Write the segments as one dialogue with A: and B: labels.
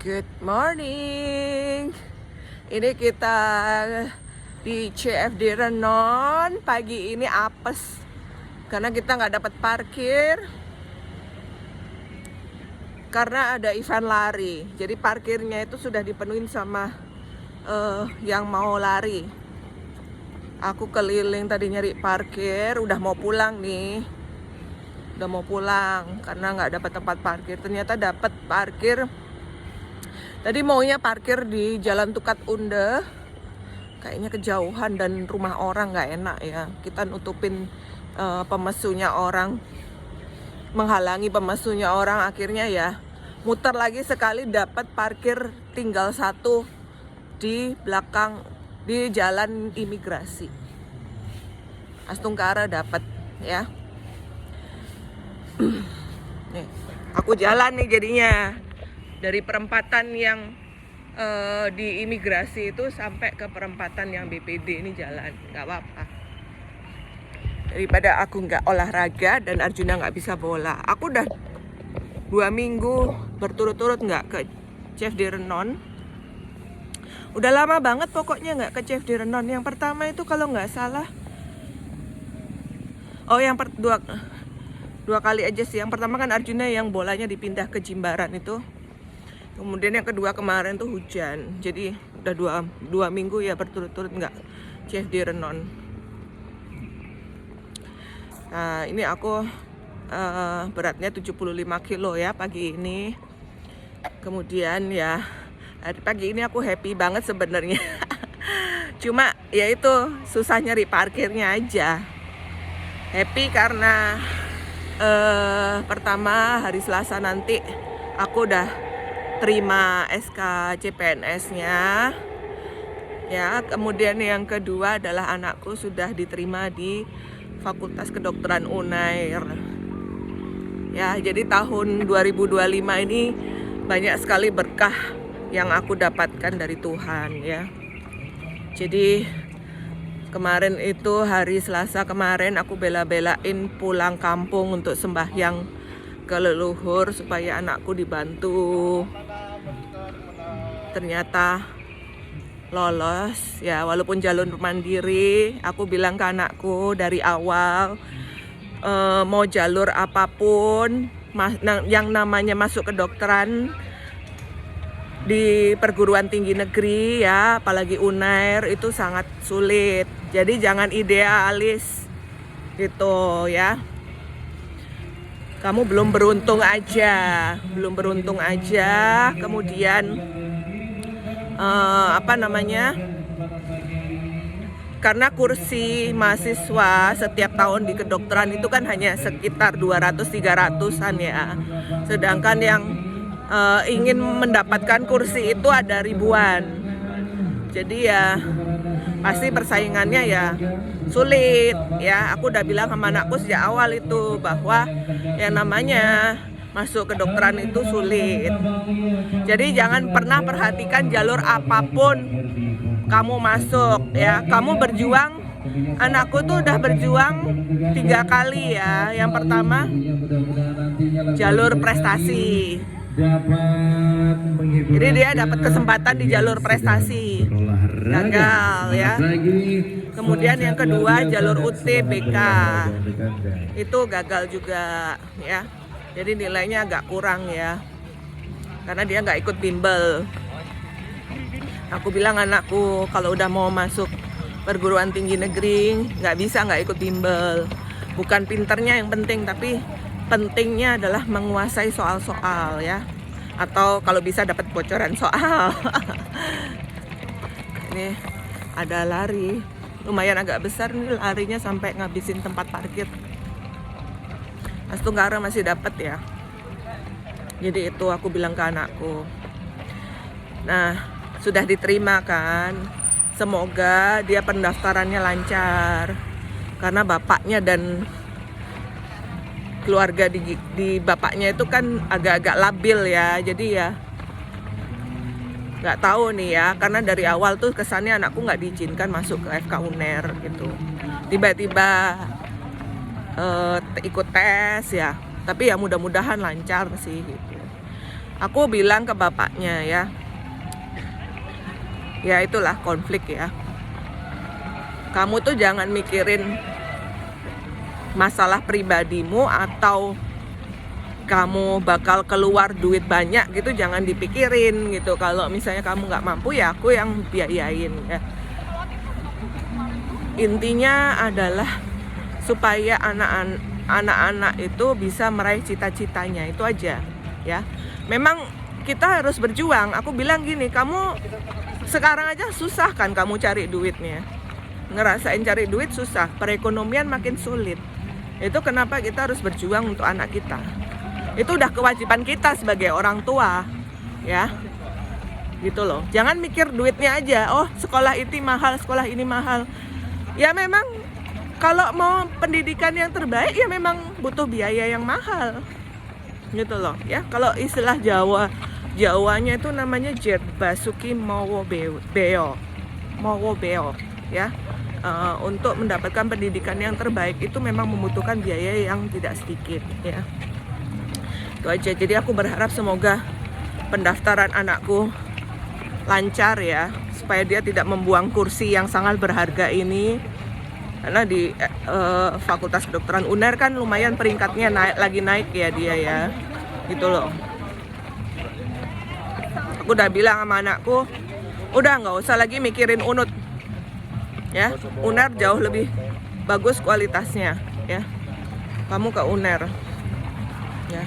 A: Good morning. Ini kita di CFD Renon. Pagi ini apes karena kita nggak dapat parkir karena ada event lari. Jadi parkirnya itu sudah dipenuhin sama yang mau lari. Aku keliling tadi nyari parkir, udah mau pulang nih. Udah mau pulang karena nggak dapat tempat parkir. Ternyata dapat parkir. Tadi maunya parkir di Jalan Tukat Unde, kayaknya kejauhan dan rumah orang nggak enak ya. Kita nutupin pemesunya orang, menghalangi pemesunya orang, akhirnya ya muter lagi sekali dapat parkir tinggal satu di belakang di Jalan Imigrasi. Astungkara dapat ya. Nih, aku jalan nih jadinya. Dari perempatan yang di imigrasi itu sampai ke perempatan yang BPD ini jalan, nggak apa-apa. Daripada aku nggak olahraga dan Arjuna nggak bisa bola. Aku udah 2 minggu berturut-turut nggak ke CFD Renon. Udah lama banget pokoknya nggak ke CFD Renon. Yang pertama itu kalau nggak salah, dua kali aja sih. Yang pertama kan Arjuna yang bolanya dipindah ke Jimbaran itu. Kemudian yang kedua kemarin tuh hujan. Jadi udah dua minggu ya berturut-turut nggak CFD Renon. Nah ini aku beratnya 75 kilo ya pagi ini. Kemudian ya pagi ini aku happy banget sebenarnya. Cuma ya itu susah nyari parkirnya aja. Happy karena pertama hari Selasa nanti aku udah terima SK CPNS-nya ya. Kemudian yang kedua adalah anakku sudah diterima di Fakultas Kedokteran Unair ya. Jadi tahun 2025 ini banyak sekali berkah yang aku dapatkan dari Tuhan ya. Jadi kemarin itu hari Selasa kemarin aku bela-belain pulang kampung untuk sembahyang ke leluhur supaya anakku dibantu. Ternyata lolos ya, walaupun jalur mandiri. Aku bilang ke anakku dari awal, mau jalur apapun yang namanya masuk kedokteran di perguruan tinggi negeri ya, apalagi Unair itu sangat sulit. Jadi jangan idealis gitu ya. Kamu belum beruntung aja. Kemudian karena kursi mahasiswa setiap tahun di kedokteran itu kan hanya sekitar 200-300an ya. Sedangkan yang ingin mendapatkan kursi itu ada ribuan. Jadi ya pasti persaingannya ya sulit ya. Aku udah bilang sama anakku sejak awal itu bahwa yang namanya masuk kedokteran itu sulit. Jadi jangan pernah perhatikan jalur apapun kamu masuk ya. Kamu berjuang, anakku tuh udah berjuang 3 kali ya. Yang pertama jalur prestasi. Jadi dia dapat kesempatan di jalur prestasi, gagal ya. Kemudian yang kedua jalur UTBK itu gagal juga ya. Jadi nilainya agak kurang ya, karena dia nggak ikut bimbel. Aku bilang anakku kalau udah mau masuk perguruan tinggi negeri nggak bisa nggak ikut bimbel. Bukan pinternya yang penting, tapi pentingnya adalah menguasai soal-soal ya. Atau kalau bisa dapat bocoran soal. Ini ada lari, lumayan agak besar nih larinya sampai ngabisin tempat parkir. Astungkara masih dapat ya. Jadi itu aku bilang ke anakku. Nah, sudah diterima kan. Semoga dia pendaftarannya lancar. Karena bapaknya dan keluarga di bapaknya itu kan agak-agak labil ya. Jadi ya nggak tahu nih ya. Karena dari awal tuh kesannya anakku nggak diizinkan masuk ke FK Unair gitu. Tiba-tiba ikut tes ya. Tapi ya mudah-mudahan lancar sih gitu. Aku bilang ke bapaknya ya itulah konflik ya. Kamu tuh jangan mikirin masalah pribadimu atau kamu bakal keluar duit banyak gitu, jangan dipikirin gitu. Kalau misalnya kamu nggak mampu ya aku yang biayain ya. Intinya adalah supaya anak-anak itu bisa meraih cita-citanya, itu aja ya. Memang kita harus berjuang. Aku bilang gini, kamu sekarang aja susah kan kamu cari duitnya, ngerasain cari duit susah, perekonomian makin sulit. Itu kenapa kita harus berjuang untuk anak kita. Itu udah kewajiban kita sebagai orang tua ya, gitu loh. Jangan mikir duitnya aja, oh sekolah ini mahal, sekolah ini mahal. Ya memang kalau mau pendidikan yang terbaik ya memang butuh biaya yang mahal, gitu loh ya. Kalau istilah Jawanya itu namanya Jet Basuki Mowo Beo ya. Untuk mendapatkan pendidikan yang terbaik itu memang membutuhkan biaya yang tidak sedikit ya. Itu aja. Jadi aku berharap semoga pendaftaran anakku lancar ya, supaya dia tidak membuang kursi yang sangat berharga ini. Karena di Fakultas Kedokteran UNER kan lumayan peringkatnya lagi naik ya dia ya, gitu loh. Aku udah bilang sama anakku, udah nggak usah lagi mikirin UNUT ya. UNER jauh lebih bagus kualitasnya ya. Kamu ke UNER ya.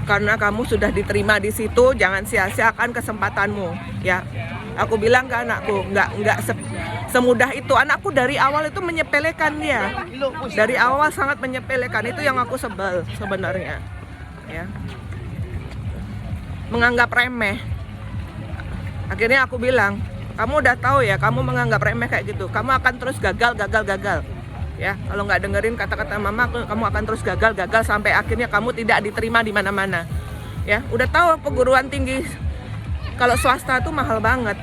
A: Karena kamu sudah diterima di situ, jangan sia-siakan kesempatanmu ya. Aku bilang ke anakku, nggak semudah itu. Anakku dari awal itu menyepelekan dia. Dari awal sangat menyepelekan, itu yang aku sebel sebenarnya ya. Menganggap remeh. Akhirnya aku bilang, kamu udah tahu ya, kamu menganggap remeh kayak gitu, kamu akan terus gagal ya. Kalau nggak dengerin kata-kata mama, kamu akan terus gagal sampai akhirnya kamu tidak diterima di mana-mana ya. Udah tahu perguruan tinggi kalau swasta tuh mahal banget,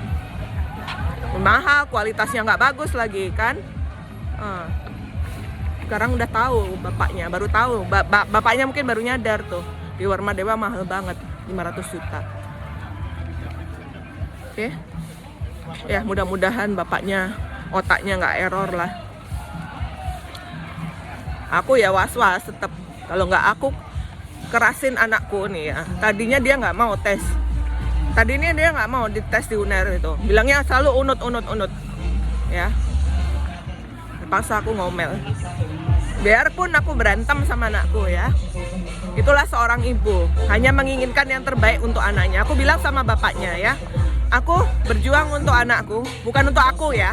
A: mahal, kualitasnya nggak bagus lagi kan. Sekarang udah tahu bapaknya, baru tahu bapaknya mungkin baru nyadar tuh di Warma Dewa mahal banget, 500 juta. Oke ya, mudah-mudahan bapaknya otaknya nggak error lah. Aku ya was-was tetap, kalau nggak aku kerasin anakku nih ya. Tadinya dia nggak mau tes, tadinya dia nggak mau dites di UNER itu, bilangnya selalu unut ya. Terpaksa aku ngomel, biarpun aku berantem sama anakku ya. Itulah seorang ibu, hanya menginginkan yang terbaik untuk anaknya. Aku bilang sama bapaknya ya, aku berjuang untuk anakku, bukan untuk aku ya.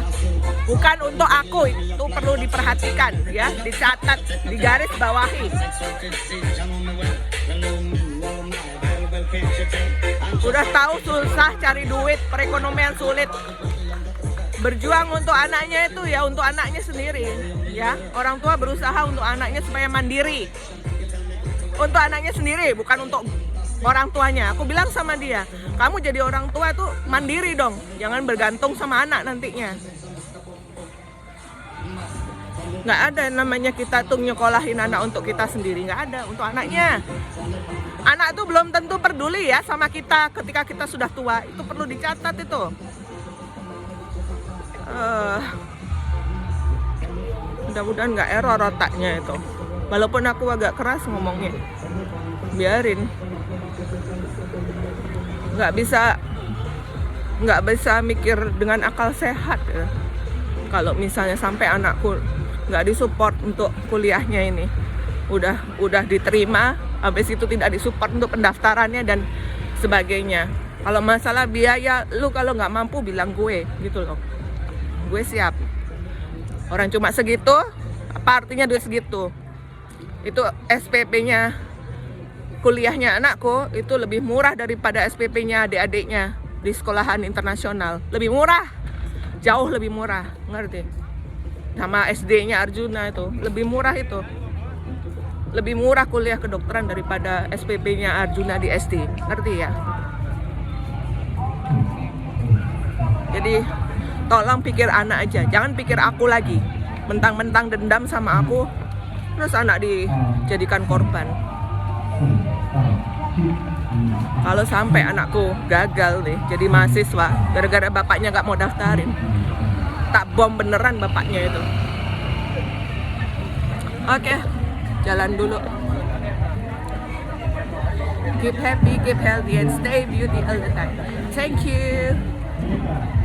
A: Bukan untuk aku, itu perlu diperhatikan ya, dicatat, digaris bawahi. Udah tahu susah cari duit, perekonomian sulit. Berjuang untuk anaknya itu ya untuk anaknya sendiri ya. Orang tua berusaha untuk anaknya supaya mandiri. Untuk anaknya sendiri, bukan untuk orang tuanya. Aku bilang sama dia, kamu jadi orang tua tuh mandiri dong, jangan bergantung sama anak nantinya. Nggak ada namanya kita tuh nyekolahin anak untuk kita sendiri, nggak ada, untuk anaknya. Anak tuh belum tentu peduli ya sama kita ketika kita sudah tua, itu perlu dicatat itu. Mudah-mudahan nggak error otaknya itu. Walaupun aku agak keras ngomongnya, biarin. Nggak bisa mikir dengan akal sehat ya. Kalau misalnya sampai anakku nggak disupport untuk kuliahnya ini, udah diterima, habis itu tidak disupport untuk pendaftarannya dan sebagainya. Kalau masalah biaya, lu kalau nggak mampu bilang gue, gitu loh. Gue siap. Orang cuma segitu, apa artinya duit segitu? Itu SPP-nya kuliahnya anakku itu lebih murah daripada SPP-nya adik-adiknya di sekolahan internasional. Lebih murah, jauh lebih murah, ngerti? Sama SD-nya Arjuna itu lebih murah itu. Lebih murah kuliah kedokteran daripada SPP-nya Arjuna di SD, ngerti ya? Jadi tolong pikir anak aja, jangan pikir aku lagi. Mentang-mentang dendam sama aku, terus anak dijadikan korban. Kalau sampai anakku gagal nih jadi mahasiswa gara-gara bapaknya nggak mau daftarin, tak bom beneran bapaknya itu. Oke, jalan dulu. Keep happy, keep healthy, and stay beauty all the time. Thank you.